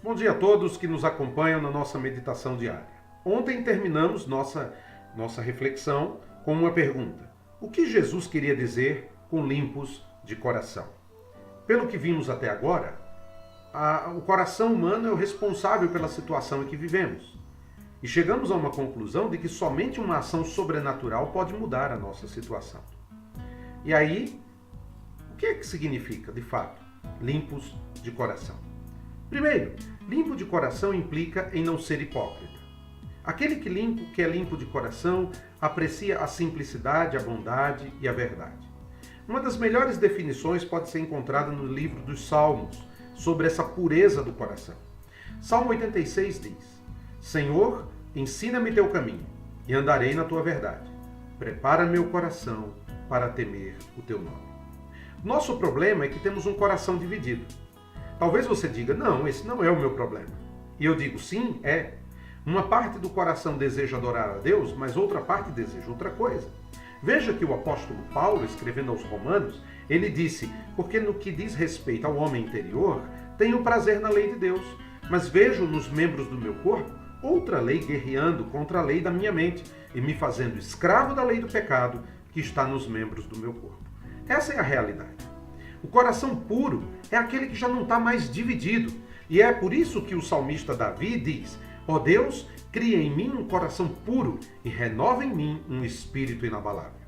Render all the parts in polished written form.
Bom dia a todos que nos acompanham na nossa meditação diária. Ontem terminamos nossa reflexão com uma pergunta. O que Jesus queria dizer com limpos de coração? Pelo que vimos até agora, o coração humano é o responsável pela situação em que vivemos. E chegamos a uma conclusão de que somente uma ação sobrenatural pode mudar a nossa situação. E aí, o que é que significa, de fato, limpos de coração? Primeiro, limpo de coração implica em não ser hipócrita. Aquele que é limpo de coração aprecia a simplicidade, a bondade e a verdade. Uma das melhores definições pode ser encontrada no livro dos Salmos, sobre essa pureza do coração. Salmo 86 diz: Senhor, ensina-me teu caminho, e andarei na tua verdade. Prepara meu coração para temer o teu nome. Nosso problema é que temos um coração dividido. Talvez você diga, não, esse não é o meu problema. E eu digo, sim, é. Uma parte do coração deseja adorar a Deus, mas outra parte deseja outra coisa. Veja que o apóstolo Paulo, escrevendo aos Romanos, ele disse, porque no que diz respeito ao homem interior, tenho prazer na lei de Deus, mas vejo nos membros do meu corpo outra lei guerreando contra a lei da minha mente e me fazendo escravo da lei do pecado que está nos membros do meu corpo. Essa é a realidade. O coração puro é aquele que já não está mais dividido. E é por isso que o salmista Davi diz, ó Deus, cria em mim um coração puro e renova em mim um espírito inabalável.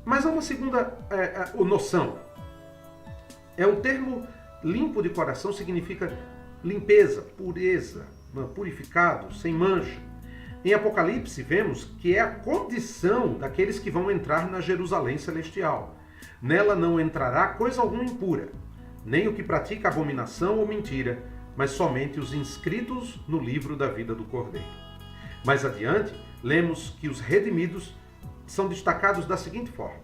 Mas há uma segunda noção. O termo limpo de coração significa limpeza, pureza, purificado, sem mancha. Em Apocalipse vemos que é a condição daqueles que vão entrar na Jerusalém celestial. Nela não entrará coisa alguma impura, nem o que pratica abominação ou mentira, mas somente os inscritos no livro da vida do Cordeiro. Mais adiante, lemos que os redimidos são destacados da seguinte forma: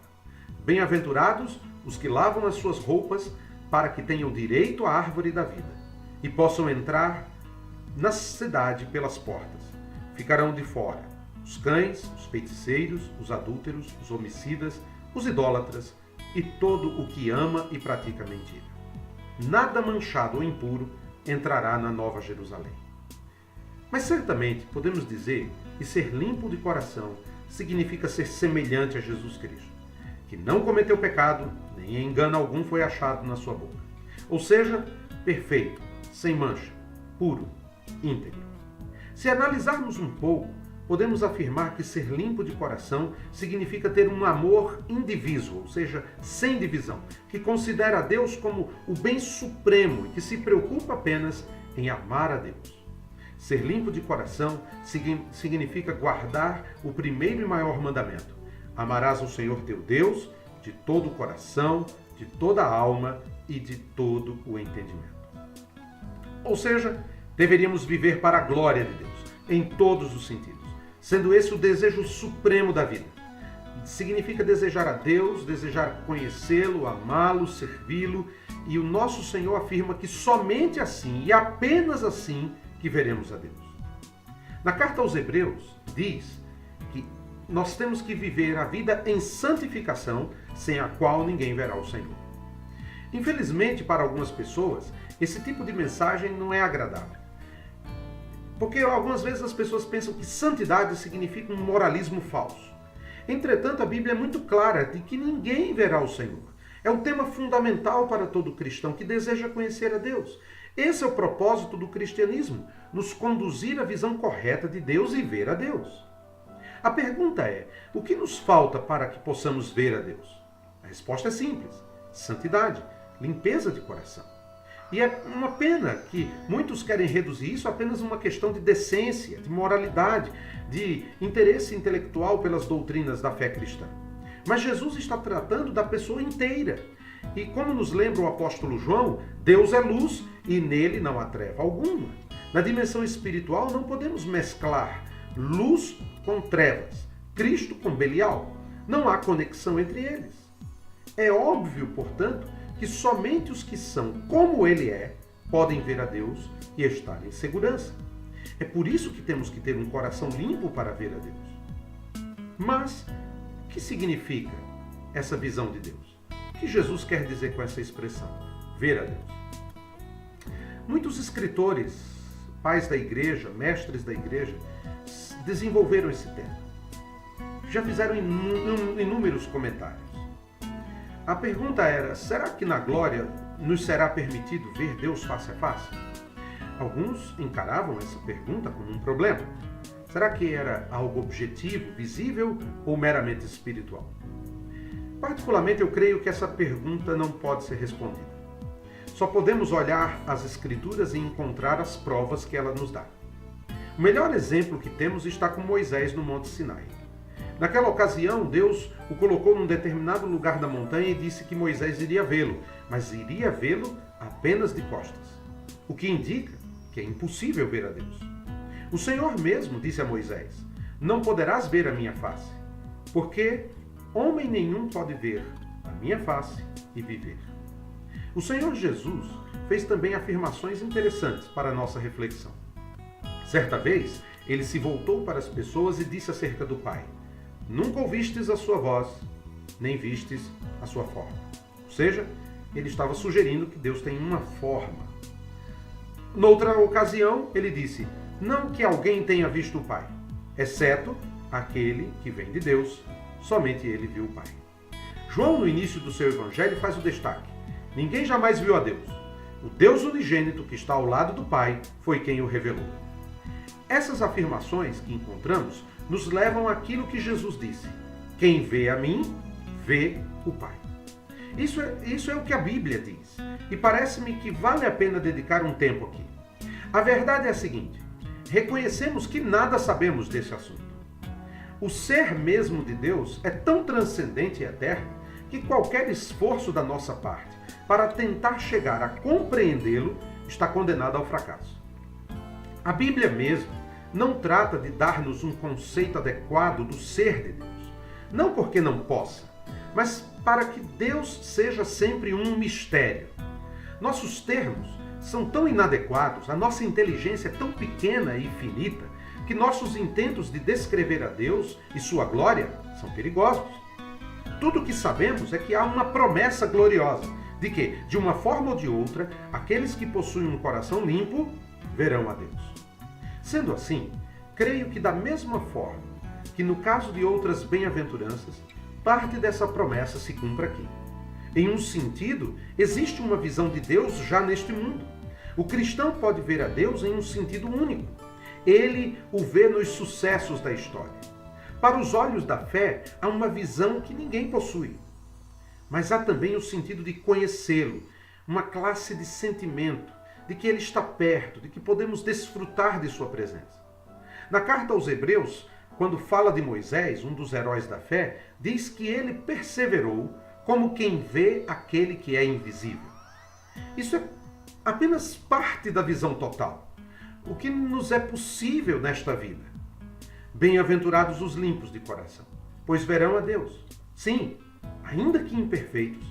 bem-aventurados os que lavam as suas roupas para que tenham direito à árvore da vida e possam entrar na cidade pelas portas. Ficarão de fora os cães, os feiticeiros, os adúlteros, os homicidas, os idólatras e todo o que ama e pratica mentira. Nada manchado ou impuro entrará na Nova Jerusalém. Mas certamente podemos dizer que ser limpo de coração significa ser semelhante a Jesus Cristo, que não cometeu pecado, nem engano algum foi achado na sua boca. Ou seja, perfeito, sem mancha, puro, íntegro. Se analisarmos um pouco, podemos afirmar que ser limpo de coração significa ter um amor indiviso, ou seja, sem divisão, que considera a Deus como o bem supremo e que se preocupa apenas em amar a Deus. Ser limpo de coração significa guardar o primeiro e maior mandamento: amarás ao Senhor teu Deus de todo o coração, de toda a alma e de todo o entendimento. Ou seja, deveríamos viver para a glória de Deus, em todos os sentidos, sendo esse o desejo supremo da vida. Significa desejar a Deus, desejar conhecê-lo, amá-lo, servi-lo, e o nosso Senhor afirma que somente assim e apenas assim que veremos a Deus. Na carta aos Hebreus diz que nós temos que viver a vida em santificação, sem a qual ninguém verá o Senhor. Infelizmente, para algumas pessoas, esse tipo de mensagem não é agradável. Porque algumas vezes as pessoas pensam que santidade significa um moralismo falso. Entretanto, a Bíblia é muito clara de que ninguém verá o Senhor. É um tema fundamental para todo cristão que deseja conhecer a Deus. Esse é o propósito do cristianismo, nos conduzir à visão correta de Deus e ver a Deus. A pergunta é, o que nos falta para que possamos ver a Deus? A resposta é simples: santidade, limpeza de coração. E é uma pena que muitos querem reduzir isso a apenas uma questão de decência, de moralidade, de interesse intelectual pelas doutrinas da fé cristã. Mas Jesus está tratando da pessoa inteira. E como nos lembra o apóstolo João, Deus é luz e nele não há treva alguma. Na dimensão espiritual não podemos mesclar luz com trevas, Cristo com Belial. Não há conexão entre eles. É óbvio, portanto, que somente os que são como Ele é podem ver a Deus e estar em segurança. É por isso que temos que ter um coração limpo para ver a Deus. Mas, o que significa essa visão de Deus? O que Jesus quer dizer com essa expressão? ver a Deus. Muitos escritores, pais da igreja, mestres da igreja, desenvolveram esse tema. Já fizeram inúmeros comentários. A pergunta era: será que na glória nos será permitido ver Deus face a face? Alguns encaravam essa pergunta como um problema. Será que era algo objetivo, visível ou meramente espiritual? Particularmente, eu creio que essa pergunta não pode ser respondida. Só podemos olhar as Escrituras e encontrar as provas que ela nos dá. O melhor exemplo que temos está com Moisés no Monte Sinai. Naquela ocasião, Deus o colocou num determinado lugar da montanha e disse que Moisés iria vê-lo, mas iria vê-lo apenas de costas. O que indica que é impossível ver a Deus. O Senhor mesmo disse a Moisés: não poderás ver a minha face, porque homem nenhum pode ver a minha face e viver. O Senhor Jesus fez também afirmações interessantes para a nossa reflexão. Certa vez, ele se voltou para as pessoas e disse acerca do Pai: nunca ouvistes a sua voz, nem vistes a sua forma. Ou seja, ele estava sugerindo que Deus tem uma forma. Noutra ocasião, ele disse: não que alguém tenha visto o Pai, exceto aquele que vem de Deus, somente ele viu o Pai. João, no início do seu evangelho, faz o destaque: ninguém jamais viu a Deus. O Deus unigênito que está ao lado do Pai foi quem o revelou. Essas afirmações que encontramos nos levam àquilo que Jesus disse: quem vê a mim, vê o Pai. Isso é o que a Bíblia diz. E parece-me que vale a pena dedicar um tempo aqui. A verdade é a seguinte: reconhecemos que nada sabemos desse assunto. O ser mesmo de Deus é tão transcendente e eterno que qualquer esforço da nossa parte para tentar chegar a compreendê-lo está condenado ao fracasso. A Bíblia mesmo não trata de dar-nos um conceito adequado do ser de Deus. Não porque não possa, mas para que Deus seja sempre um mistério. Nossos termos são tão inadequados, a nossa inteligência é tão pequena e finita, que nossos intentos de descrever a Deus e sua glória são perigosos. Tudo o que sabemos é que há uma promessa gloriosa de que, de uma forma ou de outra, aqueles que possuem um coração limpo verão a Deus. Sendo assim, creio que da mesma forma que no caso de outras bem-aventuranças, parte dessa promessa se cumpre aqui. Em um sentido, existe uma visão de Deus já neste mundo. O cristão pode ver a Deus em um sentido único. Ele o vê nos sucessos da história. Para os olhos da fé, há uma visão que ninguém possui. Mas há também o sentido de conhecê-lo, uma classe de sentimento, de que ele está perto, de que podemos desfrutar de sua presença. Na carta aos Hebreus, quando fala de Moisés, um dos heróis da fé, diz que ele perseverou como quem vê aquele que é invisível. Isso é apenas parte da visão total. O que nos é possível nesta vida. Bem-aventurados os limpos de coração, pois verão a Deus. Sim, ainda que imperfeitos,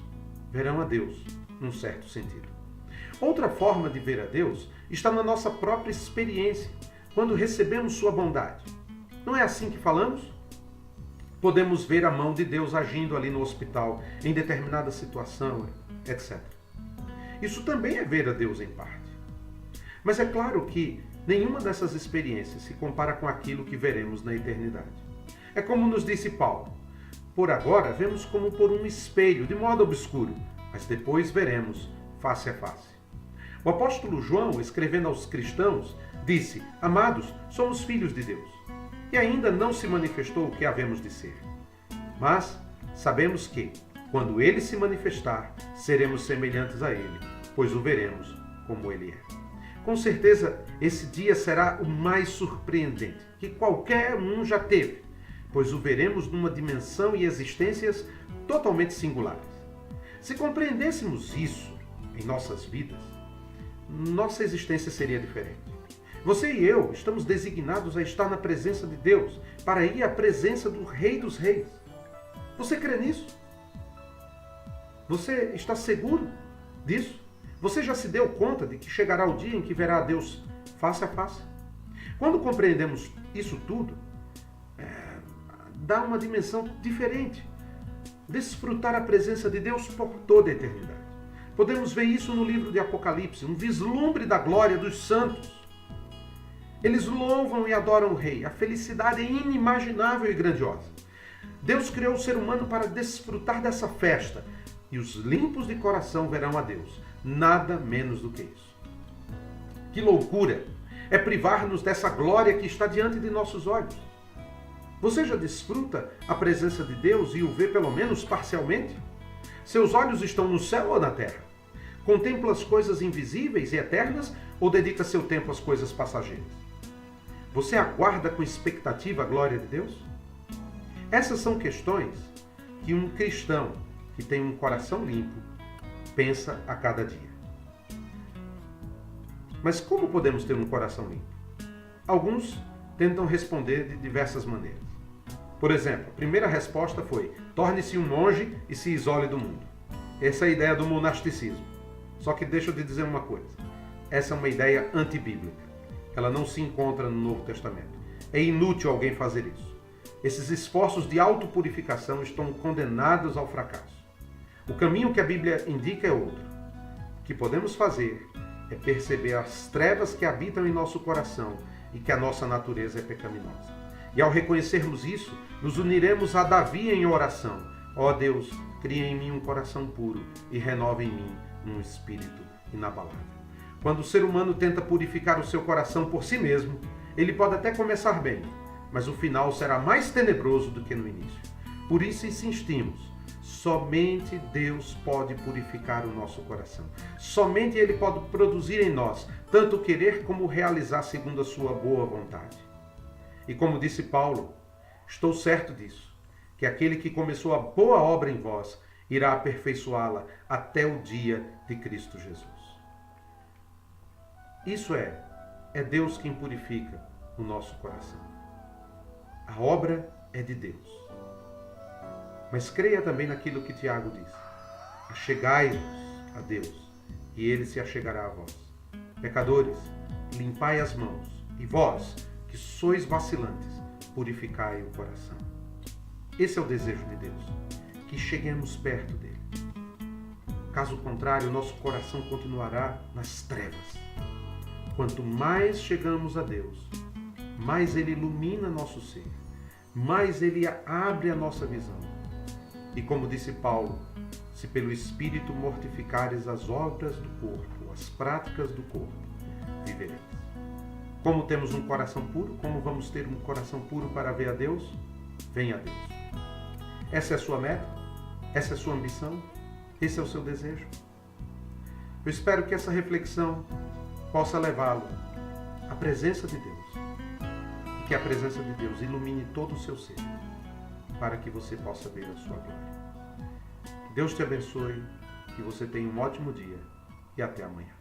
verão a Deus, num certo sentido. Outra forma de ver a Deus está na nossa própria experiência, quando recebemos sua bondade. Não é assim que falamos? Podemos ver a mão de Deus agindo ali no hospital, em determinada situação, etc. Isso também é ver a Deus em parte. Mas é claro que nenhuma dessas experiências se compara com aquilo que veremos na eternidade. É como nos disse Paulo: por agora vemos como por um espelho, de modo obscuro, mas depois veremos face a face. O apóstolo João, escrevendo aos cristãos, disse: amados, somos filhos de Deus. E ainda não se manifestou o que havemos de ser. Mas sabemos que, quando ele se manifestar, seremos semelhantes a ele, pois o veremos como ele é. Com certeza, esse dia será o mais surpreendente que qualquer um já teve, pois o veremos numa dimensão e existências totalmente singulares. Se compreendêssemos isso em nossas vidas, nossa existência seria diferente. Você e eu estamos designados a estar na presença de Deus, para ir à presença do Rei dos Reis. Você crê nisso? Você está seguro disso? Você já se deu conta de que chegará o dia em que verá a Deus face a face? Quando compreendemos isso tudo, dá uma dimensão diferente. Desfrutar a presença de Deus por toda a eternidade. Podemos ver isso no livro de Apocalipse, um vislumbre da glória dos santos. Eles louvam e adoram o Rei. A felicidade é inimaginável e grandiosa. Deus criou o ser humano para desfrutar dessa festa, e os limpos de coração verão a Deus. Nada menos do que isso. Que loucura é privar-nos dessa glória que está diante de nossos olhos. Você já desfruta a presença de Deus e o vê pelo menos parcialmente? Seus olhos estão no céu ou na terra? Contempla as coisas invisíveis e eternas ou dedica seu tempo às coisas passageiras? Você aguarda com expectativa a glória de Deus? Essas são questões que um cristão que tem um coração limpo pensa a cada dia. Mas como podemos ter um coração limpo? Alguns tentam responder de diversas maneiras. Por exemplo, a primeira resposta foi: torne-se um monge e se isole do mundo. Essa é a ideia do monasticismo. Só que deixa eu te dizer uma coisa. Essa é uma ideia antibíblica. Ela não se encontra no Novo Testamento. É inútil alguém fazer isso. Esses esforços de autopurificação estão condenados ao fracasso. O caminho que a Bíblia indica é outro. O que podemos fazer é perceber as trevas que habitam em nosso coração e que a nossa natureza é pecaminosa. E ao reconhecermos isso, nos uniremos a Davi em oração. Ó Deus, cria em mim um coração puro e renova em mim um espírito inabalável. Quando o ser humano tenta purificar o seu coração por si mesmo, ele pode até começar bem, mas o final será mais tenebroso do que no início. Por isso insistimos. Somente Deus pode purificar o nosso coração. Somente Ele pode produzir em nós tanto querer como realizar segundo a sua boa vontade. E como disse Paulo, estou certo disso, que aquele que começou a boa obra em vós irá aperfeiçoá-la até o dia de Cristo Jesus. Isso é Deus quem purifica o nosso coração. A obra é de Deus. Mas creia também naquilo que Tiago diz. Achegai-vos a Deus, e Ele se achegará a vós. Pecadores, limpai as mãos, e vós, que sois vacilantes, purificai o coração. Esse é o desejo de Deus, que cheguemos perto dele. Caso contrário, nosso coração continuará nas trevas. Quanto mais chegamos a Deus, mais Ele ilumina nosso ser, mais Ele abre a nossa visão. E como disse Paulo, se pelo Espírito mortificares as obras do corpo, as práticas do corpo, vivereis. Como temos um coração puro, como vamos ter um coração puro para ver a Deus? Venha a Deus. Essa é a sua meta? Essa é a sua ambição? Esse é o seu desejo? Eu espero que essa reflexão possa levá-lo à presença de Deus. E que a presença de Deus ilumine todo o seu ser, para que você possa ver a sua glória. Que Deus te abençoe, que você tenha um ótimo dia e até amanhã.